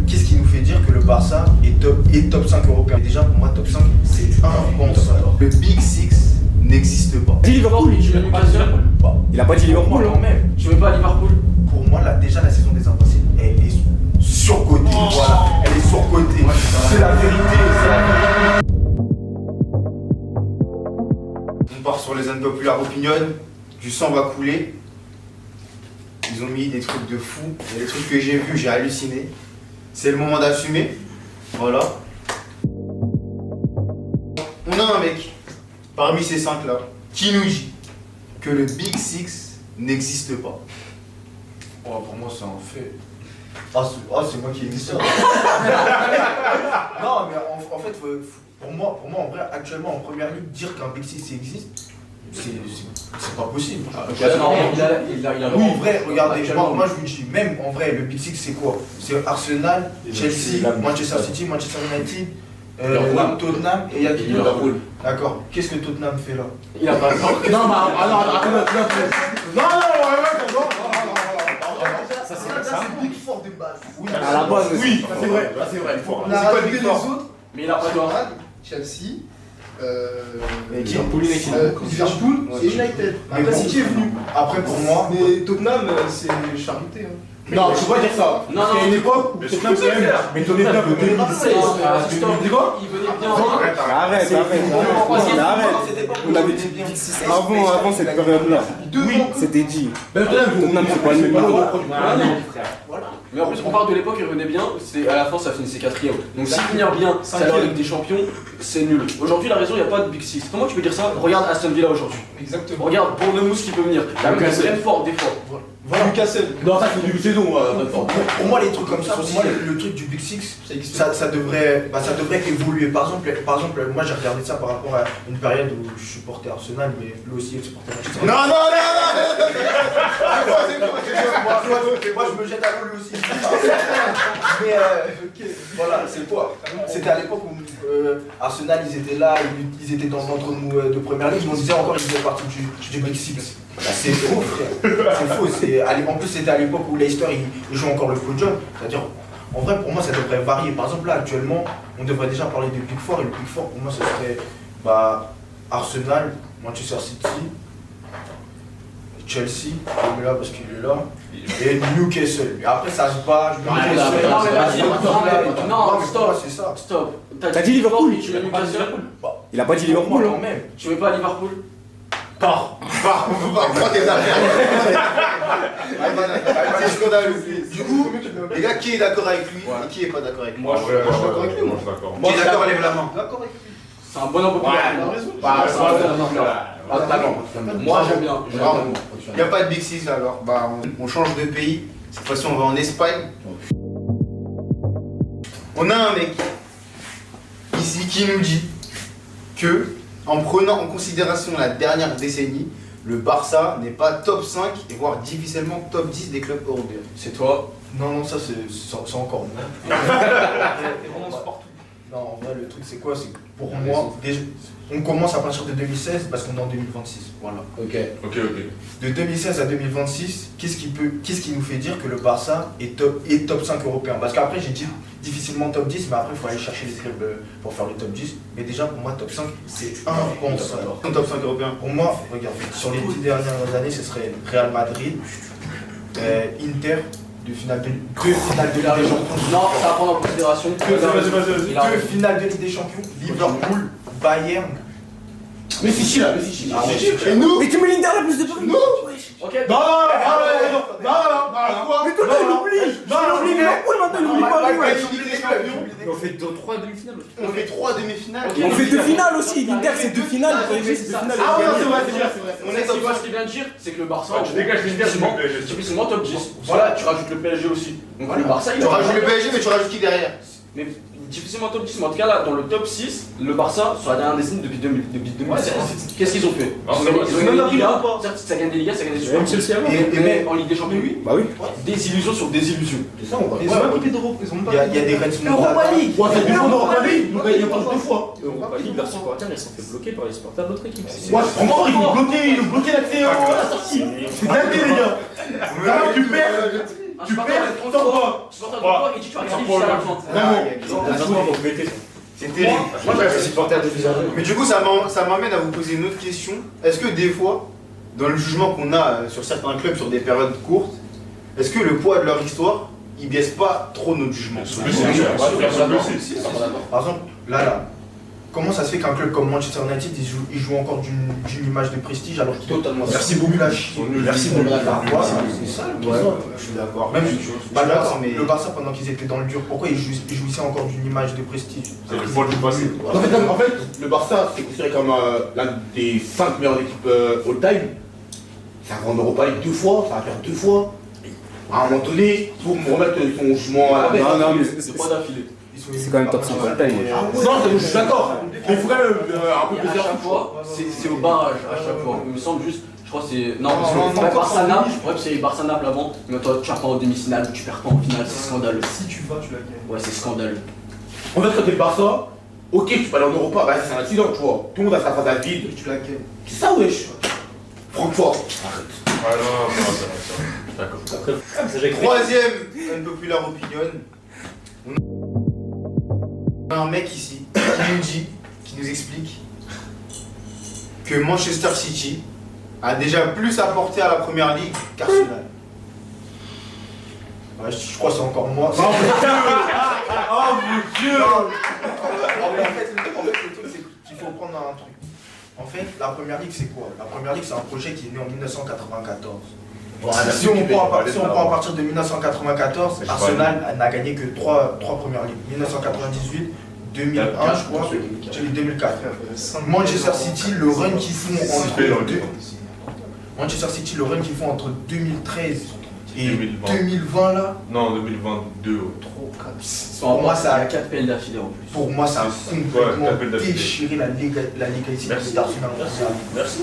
qu'est-ce qui nous fait dire que le Barça est top 5 européen? Déjà pour moi top 5 c'est impensable. Le Big Six n'existe pas. Dit Liverpool, il a pas dit Liverpool. Quand même. Tu veux pas Liverpool? Pour moi déjà la saison des Invincibles, elle est surcotée. Voilà, elle est surcotée. C'est la vérité, c'est la vérité. On part sur les unpopular opinions, du sang va couler. Ils ont mis des trucs de fou, il y a des trucs que j'ai vus, j'ai halluciné. C'est le moment d'assumer. Voilà. On a un mec, parmi ces 5 là, qui nous dit que le Big Six n'existe pas. Oh, pour moi, c'est un fait. C'est moi qui ai dit ça. Non, mais en fait, pour moi, en vrai, actuellement en première ligue, dire qu'un Big Six existe, c'est pas possible. Oui, en vrai, regardez, moi je vous dis, même en vrai, le Big Six c'est quoi? C'est Arsenal, Chelsea, Manchester City, Manchester United, Tottenham et il y a qui d'autre? D'accord. Qu'est-ce que Tottenham fait là? Il a pas le temps. Non, Ça c'est Big Four de base. Oui, À la base, oui, c'est vrai. C'est vrai. On a rajouté les autres. Mais il a pas le temps. Chelsea, Liverpool Liverpool et United. Après City est venu. Après pour moi, Mais Tottenham, c'est charité. Hein. Non, tu peux pas dire ça. Non, Il y a une époque où Tottenham, c'est même. Mais Tottenham, le 2016. Il venait bien. Arrête. On avait dit Big Six avant cette période-là. Oui, c'était dit. Tottenham, c'est pas le même niveau. Mais en plus, on parle de l'époque, il revenait bien, à la fin ça finissait 4ème. Donc s'il finit bien, ça a Ligue des Champions, c'est nul. Aujourd'hui, la raison, il n'y a pas de Big Six. Comment tu peux dire ça? Regarde Aston Villa aujourd'hui. Exactement. Regarde Bournemouth qui peut venir. La Brentford des fois. voilà. Newcastle. Non, ça, c'est début de saison. Pour moi, les trucs comme ça, pour moi, le truc du Big Six, ça devrait évoluer. Par exemple, moi j'ai regardé ça par rapport à une période où je supportais Arsenal, mais lui aussi il supportait Manchester. Non Moi je me jette à l'eau lui aussi. Mais voilà, c'est quoi? C'était à l'époque où Arsenal ils étaient là, ils étaient dans le ventre mou de première ligue, on disait encore qu'ils faisaient partie du Big Six. C'est faux frère, c'est faux. En plus c'était à l'époque où Leicester il joue encore le podium. C'est-à-dire, en vrai pour moi ça devrait varier. Par exemple là actuellement, on devrait déjà parler des Big Four, et le Big Four pour moi ce serait Arsenal, Manchester City, Chelsea, il est là parce qu'il est là, et Newcastle. Et après ça se bat, Stop. T'as dit Liverpool? Tu veux Newcastle? Il a pas dit Liverpool. quand même. Tu veux pas Liverpool? On prend tes affaires. C'est scandaleux. Du coup, les gars, qui est d'accord avec lui et qui est pas d'accord avec lui? Moi, je suis d'accord avec lui. Qui est d'accord, lève la main. D'accord avec lui. C'est un bon impopulaire. Moi j'aime bien. Il n'y a pas de Big Six alors. On change de pays. Cette fois-ci, on va en Espagne. On a un mec ici qui nous dit que, en prenant en considération la dernière décennie, le Barça n'est pas top 5 et voire difficilement top 10 des clubs européens. C'est toi. Non, ça c'est encore moi. Non, en vrai, le truc c'est quoi? C'est que pour moi, on commence à partir de 2016 parce qu'on est en 2026. Voilà. Ok. De 2016 à 2026, qu'est-ce qui nous fait dire que le Barça est top 5 européen? Parce qu'après, j'ai dit difficilement top 10, mais après, il faut aller chercher les clubs pour faire le top 10. Mais déjà, pour moi, top 5, c'est impensable. Top 5 européen. Pour moi, regarde, sur les 10 dernières années, ce serait Real Madrid, Inter. Deux finales de Ligue des Champions. Non, ça va prendre en considération. Deux finales de Ligue des Champions. Liverpool, Bayern. Mais c'est qui là? Et nous? Mais tu mets l'Inter la plus de Paris. Ok. Non. Mais toi, tu l'oublies. Tu l'oublies Liverpool maintenant, il oublie Paris, ouais. On fait 3 demi-finales. On fait 3 demi-finales. On fait 2 finales aussi. L'Inter, c'est 2 finales. Le PSG, c'est 2 finales. Ah ouais, c'est vrai. On est top 5. Ce qu'il vient de dire, c'est que le Barça, Tu dégages l'Inter, c'est bon. typiquement top 10. Voilà, tu rajoutes le PSG aussi. Donc le Barça, il Tu rajoutes le PSG, mais tu rajoutes qui derrière? Mais difficilement top 10, mais en tout cas là, dans le top 6, le Barça, sur la dernière décennie depuis 2016, qu'est-ce qu'ils ont fait? Ils ont gagné des Ligas, certes ça gagne des Ligas, ça gagne des Super Coupe, et même en Ligue des Champions, oui. Bah oui. Des illusions sur des illusions. C'est ça, on va. Ils ont pas pris d'Europe. Il y a des Reds Europa League. Ouais, c'est 2 fois dans Europa League. Il y a pas 2 fois. Europa League, leurs supporters, ils sont fait bloquer par les supporters de l'autre équipe. Ouais, encore, ils ont bloqué l'accès à la sortie. C'est dingue, les gars. Tu perds. Un Tu supporter perds, de t'en 33, vas. supporter de 33, il dit tu vas gagner jusqu'à la fin. Vraiment. C'est terrible. Moi, Je suis supporter de Dijon. Mais du coup, ça m'amène à vous poser une autre question. Est-ce que des fois, dans le jugement qu'on a sur certains clubs sur des périodes courtes, est-ce que le poids de leur histoire, il biaise pas trop notre jugement? Par exemple, là, comment ça se fait qu'un club comme Manchester United, il joue encore d'une image de prestige alors qu'il Totalement. Merci beaucoup la Merci beaucoup la C'est ça le Ouais. Je suis d'accord. Même Pas d'accord, mais. le Barça pendant qu'ils étaient dans le dur, pourquoi ils jouissaient encore d'une image de prestige? C'est le poids du passé. En fait, le Barça, c'est considéré comme l'un des 5 meilleures équipes all-time. Ça va en Europa League 2 fois, ça va faire 2 fois. À un moment donné, il faut me remettre son jugement à la baisse. Non, mais C'est pas d'affilée. c'est quand même top 5 all time. Non, je suis d'accord. Mais il faut quand même un peu Et plus à chaque fois, c'est au barrage, à chaque fois. Il me semble juste, je crois que c'est. Non, parce non, que non, Barça-Naples, ouais, parce qu'il y a eu Barça-Naples avant, mais toi tu vas pas en demi-finale, tu perds pas en finale, c'est scandaleux. Si tu vas, tu la gagnes. Ouais, c'est scandaleux. En fait, quand t'es le Barça, ok, tu peux aller en Europa, bah c'est un accident, tu vois. Tout le monde a sa phase à vide. Tu la gagnes. C'est ça, wesh. Francfort. Ah non, d'accord. Troisième unpopular opinion. On a un mec ici qui nous explique que Manchester City a déjà plus apporté à la première ligue qu'Arsenal. Ouais, je crois que c'est encore moi. Oh mon dieu. En fait, le truc, c'est qu'il faut prendre un truc. En fait, la première ligue, c'est quoi? La première ligue, c'est un projet qui est né en 1994. Si on prend à partir de 1994, Arsenal n'a gagné que 3 premières ligues. 1998, 2001, je crois, et 2004. Manchester City, le run qu'ils font entre 2013 et 2020 là, Non, 2022. Pour moi, ça a 4 PL d'affilée en plus. pour moi, ça a complètement t'appelles d'affilée. déchiré la légalité Merci. d'Arsenal. Merci.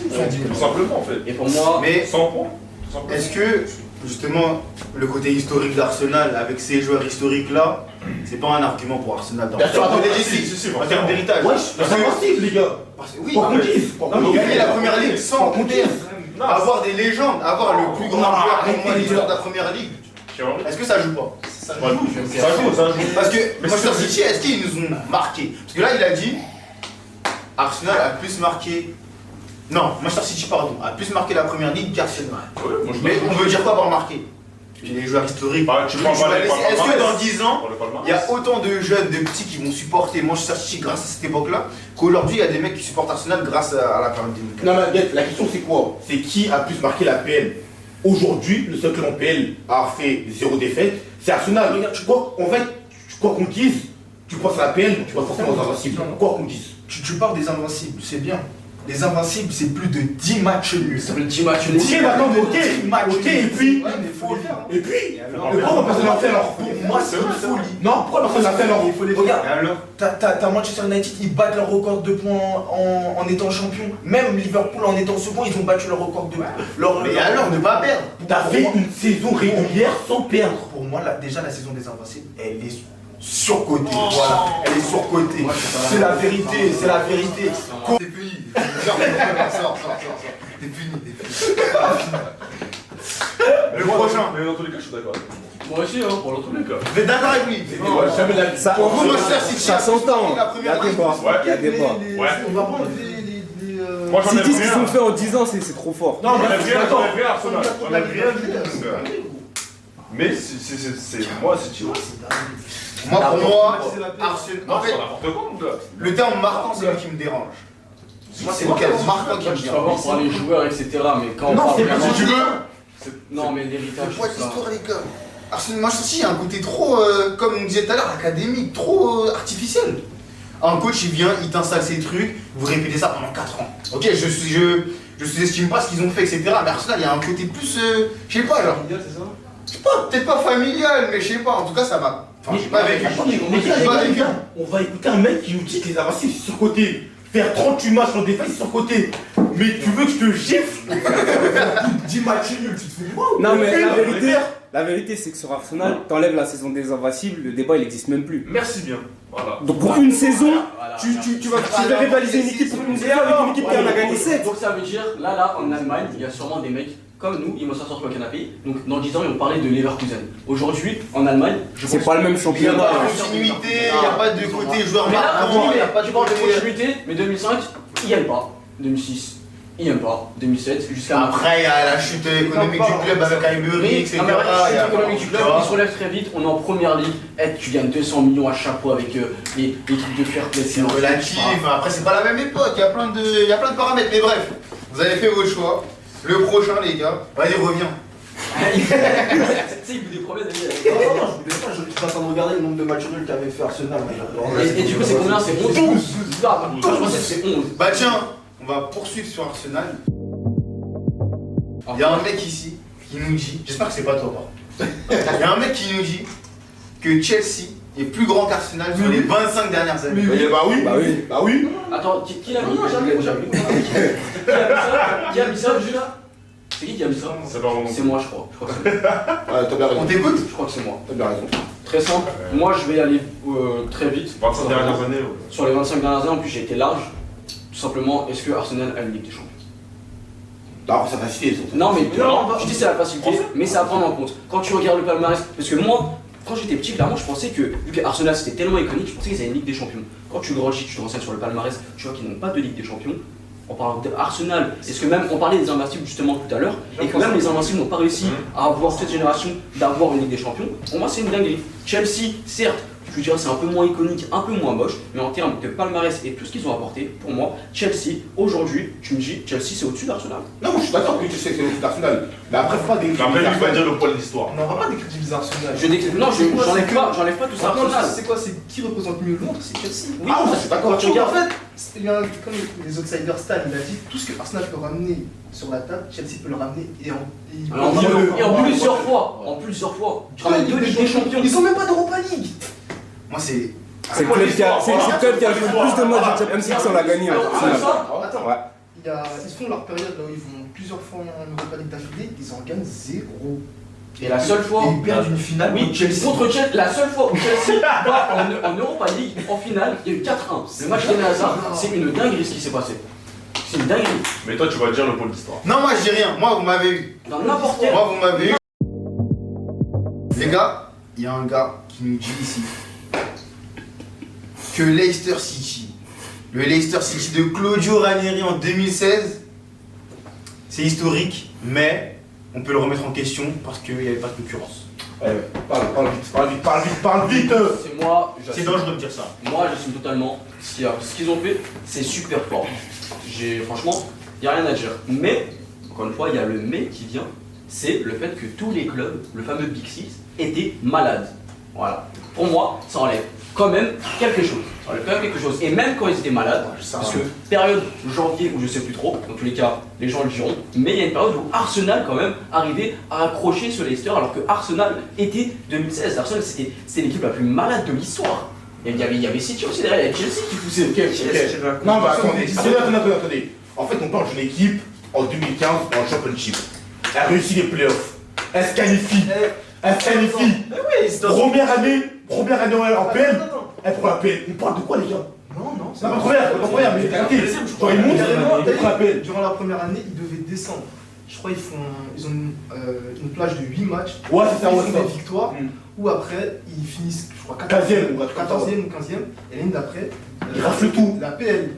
Tout simplement en fait. Et pour moi, Mais 100 points. Tout simplement. est-ce que justement le côté historique d'Arsenal avec ces joueurs historiques là, c'est pas un argument pour Arsenal dans Bien sûr, attends, en termes d'héritage? Wesh, c'est impossible, les gars. Oui, Pour qu'on dise. gagner la première ligue sans qu'on dise. avoir des légendes, avoir le plus grand joueur arrêtez, de l'histoire les de la première ligue. Tu vois? Est-ce que ça joue pas? Ça joue. Parce que Mais Manchester c'est- City, est-ce qu'ils nous ont marqué? Parce que là, il a dit Arsenal a plus marqué. Non, Manchester City, pardon, a plus marqué la première ligue qu'Arsenal. Ouais, moi, je Mais on veut dire quoi par marquer? Puis les joueurs historiques. Bah, tu prends pas les Est-ce que dans 10 ans, palmarès. il y a autant de jeunes, de petits qui vont supporter Manchester City grâce à cette époque-là qu'aujourd'hui, il y a des mecs qui supportent Arsenal grâce à la période 2004? Non, mais la question c'est quoi? C'est qui a plus marqué la PL? Aujourd'hui, le seul club en PL à avoir fait 0 défaite, c'est Arsenal. Regarde, en fait, quoi qu'on dise, tu penses à la PL, tu penses forcément aux invincibles. Quoi qu'on dise. Tu parles des invincibles, c'est bien. Les invincibles, c'est plus de 10 matchs nuls. ça fait 10 matchs nuls. Ok, d'accord, ok, et puis, Ouais, mais faut le faire. et puis, pourquoi personne l'a fait alors? Pour moi, c'est une folie. Non, pourquoi personne l'a fait alors? Il faut les Regarde, regarder. alors T'as Manchester United, ils battent leur record de points en étant champion. Même Liverpool en étant second, ils ont battu leur record de points. Mais alors, ne pas perdre. T'as fait une saison régulière sans perdre. Pour moi, déjà la saison des Invincibles, elle est surcotée. Voilà, elle est surcotée. C'est la vérité, c'est la vérité. T'es puni. Sors. T'es puni. Le prochain. Mais dans tous les cas, je suis d'accord. Moi aussi, hein, pour tous les cas. Vous êtes d'accord avec lui? Jamais la vie. Ça, Pour vous, Manchester City ça s'entend. la Il y a première ligue. débat. Ouais. Il y a débat. Ouais. On va prendre les Moi, j'en ai City, ce qu'ils rien. ont fait en 10 ans, c'est trop fort. Non, mais J'enlève rien, attends. j'enlève rien, Arsenal. J'enlève rien du tout. Mais c'est moi, c'est Chivas. Moi, pour moi, Arsenal. Arsenal. Non, En c'est fait, n'importe quoi, mon gars. le terme marquant, c'est lui qui me dérange. Moi, c'est le terme marquant qui me Tu vas voir dérange. pour les joueurs, etc. Mais quand on Non, parle c'est vraiment. pas si tu veux. Non, mais l'héritage. Le poids de tout ça. l'histoire, les gars. Arsenal, Manchester City, il y a un côté trop, comme on disait tout à l'heure, académique, trop artificiel. Un coach, il vient, il t'installe ses trucs, vous répétez ça pendant 4 ans. Ok, je sous-estime pas ce qu'ils ont fait, etc. Mais Arsenal, il y a un côté plus, je sais pas, genre, je sais pas, peut-être pas familial, mais je sais pas, en tout cas, ça m'a. Enfin, j'ai pas vécu. Attendez, les gars, on va écouter un mec qui nous dit que les invincibles c'est surcoté. Faire 38 matchs en défense, c'est surcoté. Mais tu veux que je te gifle? 10 matchs nuls, tu te fous de moi? Non, mais la vérité, c'est que sur Arsenal, t'enlèves la saison des Invincibles, le débat il existe même plus. Merci bien. Voilà. Donc pour une saison, Voilà. tu vas rivaliser une équipe pour une saison avec une équipe qui en a gagné 7. Donc ça veut dire, là, en Allemagne, il y a sûrement des mecs comme nous, ils vont s'asseoir sur le canapé. Donc dans 10 ans, ils vont parler de Leverkusen. Aujourd'hui, en Allemagne, je C'est pense pas le même Il n'y a championnat. pas de continuité, il n'y a pas de côté joueur Mais là, marquant, il n'y a pas tu de parles de côté. continuité, mais 2005, ils n'aiment pas. 2006, ils n'aiment pas. 2007, jusqu'à Après, il y a la chute économique du club avec Highbury, etc. Non, mais ouais, Il y a- économique du club, tu vois. ils se relèvent très vite, on est en première ligue, tu gagnes 200 millions à chaque fois avec les trucs de fair play. C'est relatif, après c'est pas la même époque, il y a plein de paramètres, mais bref, vous avez fait votre choix. Le prochain les gars, vas-y reviens. Tu sais, il vous des promesses d'aller. Non, non, je voulais pas, je suis en train de regarder le nombre de matchs nuls qu'avait fait Arsenal. Et du coup, c'est combien? C'est 11? 12. Je pense que c'est 11. Bah tiens, on va poursuivre sur Arsenal. Il y a un mec ici qui nous dit, j'espère que c'est pas toi par contre. Il y a un mec qui nous dit que Chelsea est plus grand qu'Arsenal sur les 25 dernières années. Bah oui, Bah oui. bah oui. Attends, qui l'a mis? Qui a mis ça, Julia? C'est qui a mis ça? C'est pas mon nom. C'est moi, je crois. Je crois que c'est moi. Ouais, t'as bien raison. On t'écoute? Je crois que c'est moi. T'as bien raison. Très simple. Moi, je vais aller très vite. 25 dernières années. Sur les 25 dernières années, en plus, j'ai été large. Tout simplement, est-ce que Arsenal a une Ligue des Champions? Non, ça facilite. Non, mais je dis c'est la facilité, mais c'est à prendre en compte. Quand tu regardes le palmarès, parce que moi, quand j'étais petit, clairement, je pensais que, vu que Arsenal c'était tellement iconique, je pensais qu'ils avaient une Ligue des Champions. Quand tu grandis, tu te renseignes sur le palmarès, tu vois qu'ils n'ont pas de Ligue des Champions. On parle d'Arsenal, est-ce que même, on parlait des Invincibles justement tout à l'heure, et que même les Invincibles n'ont pas réussi à avoir cette génération d'avoir une Ligue des Champions, pour moi c'est une dinguerie. Chelsea, certes, je dirais c'est un peu moins iconique, un peu moins moche, mais en termes de palmarès et tout ce qu'ils ont apporté, pour moi, Chelsea, aujourd'hui, tu me dis, Chelsea c'est au-dessus d'Arsenal. Non, je suis d'accord que tu sais que c'est le Arsenal. Mais après, faut pas des. Après, lui, il va dire le poids de l'histoire. On n'aura pas décrédibiliser Arsenal. Non, j'enlève pas tout ça. Maintenant, Arsenal. c'est quoi? C'est qui représente mieux Londres? C'est Chelsea. Oui, Ah, je suis d'accord. quand tu regardes. En fait, il y a comme les outsiders Stan, il a dit tout ce que Arsenal peut ramener sur la table, Chelsea peut le ramener Et en plusieurs fois, tu ramènes deux Ligues des Champions. Ils ont même pas d'Europa League. Moi c'est. C'est le club qui a joué plus de matchs de Champions League sans la gagner. Arsenal. Attends, Ouais. ils font leur période là où ils vont plusieurs fois en Europa League d'affilée, ils en gagnent 0. Et la seule fois. Ils perdent une finale Oui, contre Chelsea. contre Chelsea, la seule fois où Chelsea va en Europa League, en finale, il y a eu 4-1. Le match gagné à hasard, c'est une dinguerie ce qui s'est passé. C'est une dinguerie. Mais toi, tu vas dire le poids de l'histoire. Non, moi je dis rien, moi vous m'avez eu. Dans n'importe quel. Moi vous m'avez eu. Les gars, il y a un gars qui nous dit ici que Leicester City, le Leicester City de Claudio Ranieri en 2016, c'est historique, mais on peut le remettre en question parce qu'il n'y avait pas de concurrence. Parle vite. C'est moi, C'est dangereux de dire ça. moi j'assume totalement ce qu'ils ont fait, c'est super fort. Franchement, il n'y a rien à dire. Mais, encore une fois, il y a le mais qui vient, c'est le fait que tous les clubs, le fameux Big Six, étaient malades. Voilà. Pour moi, ça enlève quand même quelque chose. Ça enlève quand même quelque chose. Et même quand ils étaient malades, parce que période janvier ou je sais plus trop, dans tous les cas, les gens le diront, mais il y a une période où Arsenal quand même arrivait à accrocher sur Leicester alors que Arsenal était 2016. Arsenal c'était l'équipe la plus malade de l'histoire. Il y avait City aussi derrière, il y avait Chelsea qui poussait. Non, bah attendez. En fait, on parle d'une équipe en 2015 en Championship. Elle réussit les playoffs. Elle se qualifie. Première année en PL. Elle prend la PL. On parle de quoi, les gars? Non, C'est pas première, mais arrêtez. Quand ils montent, ils prennent la PL. Durant la première année, ils devaient descendre. Je crois qu'ils ont une plage de 8 matchs. Ouais, c'est ça, Ils ouais, font c'est ça. des victoires. Ou après, ils finissent, je crois, 15e, 14e ou 15e. Et l'année d'après, Ils raflent tout. la PL.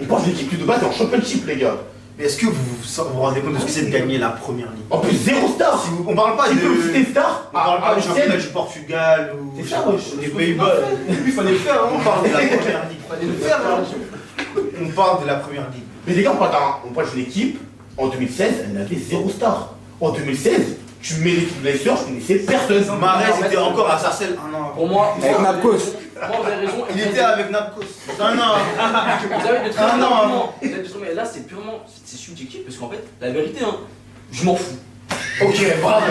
On pense que l'équipe de base est en Championship, les gars. Mais est-ce que vous vous rendez compte de ce que c'est de gagner la première ligue? En plus, 0 star. Si on parle pas Tu de. peux citer star? On parle pas du championnat Ancienne. du Portugal ou C'est ça, wesh. des Pays-Bas. Il fallait le faire, hein. On parle de la première ligue. Fallait le faire, hein. On parle de la première ligue. Mais les gars, on parle d'une équipe, en 2016, elle avait 0 star. En 2016, tu mets l'équipe de Leicester, je connaissais personne. Marais était encore à Sarcelles un an. Pour moi, Avec Napkos. vous avez raison. Il était avec Napkos. Un an. Vous avez de très Ah, bons non, arguments. Vous avez de très- mais là, c'est purement, c'est subjectif parce qu'en fait, la vérité, hein, je m'en fous. Ok, bravo.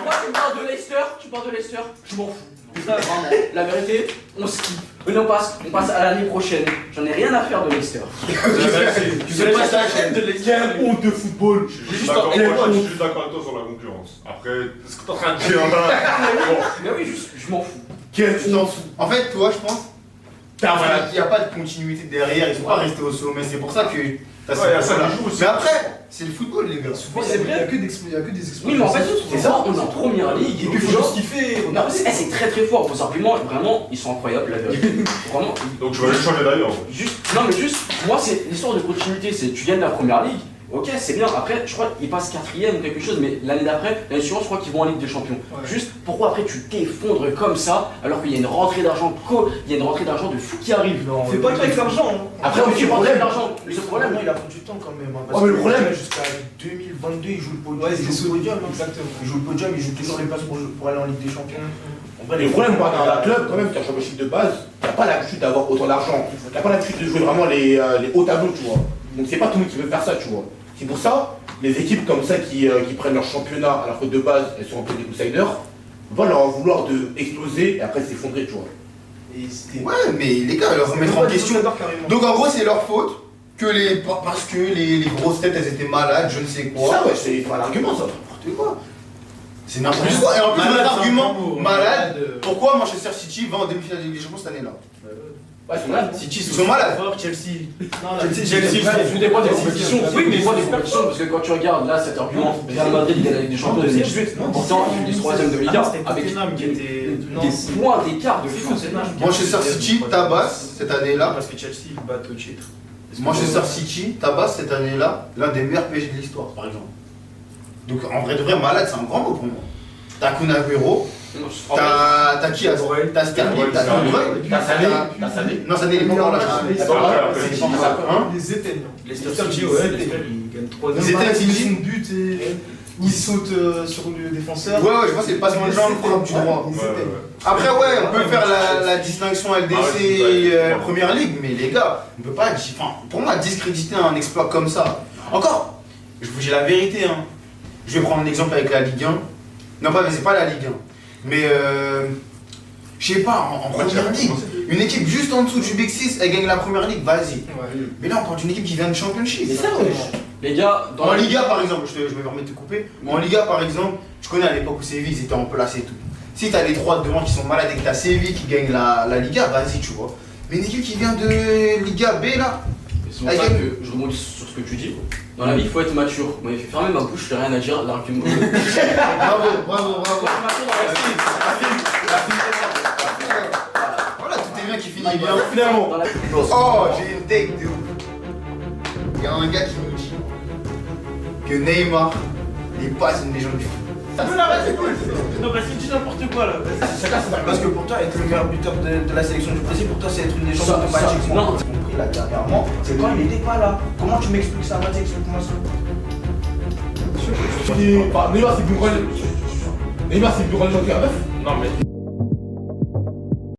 Moi, tu parles de Leicester, je m'en fous. Ça, vraiment, la vérité, on skip. Mais on passe à l'année prochaine. J'en ai rien à faire de Leicester. Tu sais pas la chaîne de Quelle honte de football. Je suis d'accord avec toi sur la concurrence. Après, ce que t'es en train de dire là. Bon. Mais oui, je m'en fous. Quelle honte. En fait, toi, je pense, Il n'y a pas de continuité derrière, ils sont pas restés au sommet, c'est pour ça que t'as Ouais, il y a ce ça là. qui joue aussi. Mais après, c'est le football, les gars. C'est vrai, il n'y a que des exploits. Oui, mais en fait, c'est ça, on est en première ligue. Et puis, il faut genre- juste kiffer. Non, c'est très très fort. Vos arguments, vraiment, ils sont incroyables. La vérité. Vraiment. Donc tu vas juste changer d'ailleurs. Non, mais juste, pour moi, c'est l'histoire de continuité. C'est tu gagnes la première ligue. Ok, c'est bien. Après, je crois qu'ils passent 4ème ou quelque chose, mais l'année d'après, l'année suivante, je crois qu'ils vont en Ligue des Champions. Ouais. Juste, pourquoi après tu t'effondres comme ça, alors qu'il y a une rentrée d'argent, il y a une rentrée d'argent de fou qui arrive. C'est pas que avec l'argent. Après, oui, tu le prends problème- l'argent. Mais ce problème, il a pris du temps quand même. Hein, Ouais, mais le problème- jusqu'à 2022, il joue le podium. Ouais, il c'est joue le podium. hein. Exactement. Il joue le podium, il joue toujours les places pour aller en Ligue des Champions. En vrai, Le problème, par rapport à un club, quand même, qui a un championship de base, qui n'a pas l'habitude d'avoir autant d'argent, qui n'a pas l'habitude de jouer vraiment les hauts tableaux, tu vois. Donc c'est pas tout le monde qui veut faire ça, tu vois. C'est pour ça, les équipes comme ça qui prennent leur championnat, alors que de base, elles sont un peu des outsiders, vont leur en vouloir de exploser et après s'effondrer, tu vois. Et c'était. Ouais, mais les gars, leur remettre en question. Donc en gros, c'est leur faute parce que les grosses têtes, elles étaient malades, je ne sais quoi. Ça, ouais, c'est pas l'argument, ça. N'importe quoi. C'est n'importe quoi. Et en plus, Malade, un argument c'est un malade. malade. Pourquoi Manchester City va en demi-finale de Ligue des Champions cette année-là? Ouais, c'est malade. City, Ils sont malades. Chelsea. tout dépend des compétitions. Oui, mais dépend des compétitions, parce que quand tu regardes là cet argument, Real Madrid il gagne la Ligue des Champions en 2018, pourtant il est 3ème de Liga avec des points d'écart de fou. Manchester City tabasse cette année-là. Parce que Chelsea, ils battent au titre. Manchester City tabasse cette année-là l'un des meilleurs PSG de l'histoire, par exemple. Donc en vrai de vrai, malade, c'est un grand mot pour moi. T'as Kun Agüero, t'as qui? T'as Sterling, t'as De Bruyne, T'as Sané, t'as Sané. Non, ça n'est pas encore là. Les éteignent. Les City, ouais, ils ils gagnent 3 Ils étaient Ils City. font but et ils sautent sur le défenseur. Ouais, je vois, c'est le passement de jambe, frappe du droit. Après, ouais, on peut faire la distinction LDC et Première Ligue, mais les gars, on peut pas, pour moi, discréditer un exploit comme ça. Encore, je vous dis la vérité, hein. Je vais prendre un exemple avec la Ligue 1. Non, c'est pas la Ligue 1, mais je sais pas, en Première Ligue, une équipe juste en dessous du Big 6, elle gagne la Première Ligue, vas-y. Mais là, on parle d'une équipe qui vient de Championship. C'est ça, les gars, dans En Liga, par exemple, je me permets de te couper, mais en Liga, par exemple, tu connais à l'époque où Séville, ils étaient en place et tout. Si t'as les trois devant qui sont malades et que t'as Séville qui gagne la Liga, vas-y, tu vois. Mais une équipe qui vient de Liga B, là, c'est pour ça que je rebondis sur ce que tu dis. Dans la vie, il faut être mature. Vous m'avez fait fermer ma bouche, j'ai rien à dire. L'argument. bravo. Voilà, tout est bien qui finit bien. Finalement. Oh, j'ai une take de ouf. Il y a un gars qui nous dit que Neymar n'est pas une légende du foot. Non, parce que tu dis n'importe quoi là. Parce que pour toi, être le meilleur buteur de la sélection du Brésil, pour toi, c'est être une légende Ça, automatique. ça, Moi, non. j'ai compris là dernièrement, c'est quand il n'était pas là. Comment tu m'expliques ça? Vas-y, explique-moi ça. Neymar, c'est plus grand. Neymar, c'est plus grand légende qu'un bœuf. Non mais